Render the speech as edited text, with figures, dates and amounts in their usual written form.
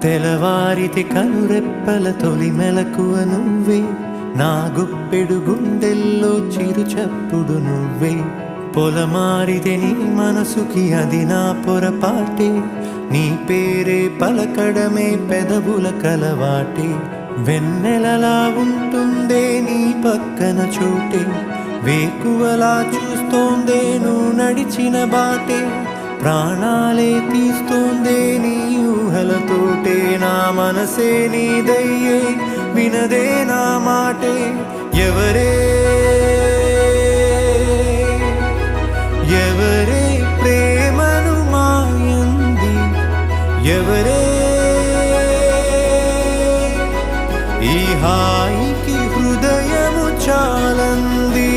తెలవారితి కనురెప్పల తొలి మెలకువ నువ్వే, నా గుప్పెడు గుండెల్లో చిరు చప్పుడు నువ్వే. పొలమారితే నీ మనసుకి అది నా పొరపాటే, నీ పేరే పలకడమే పెదవుల కలవాటే. వెన్నెలలా ఉంటుందే నీ పక్కన చోటే, వేకువలా చూస్తోందే నువ్వు నడిచిన బాటే. ప్రాణాలే తీస్తోందే నీ ఊహలతోటే, నా మనసే నీదయ్యే వినదే నా మాటే. ఎవరే ఎవరే ప్రేమను మాయంది, ఎవరే ఈ హాయికి హృదయము చాలంది.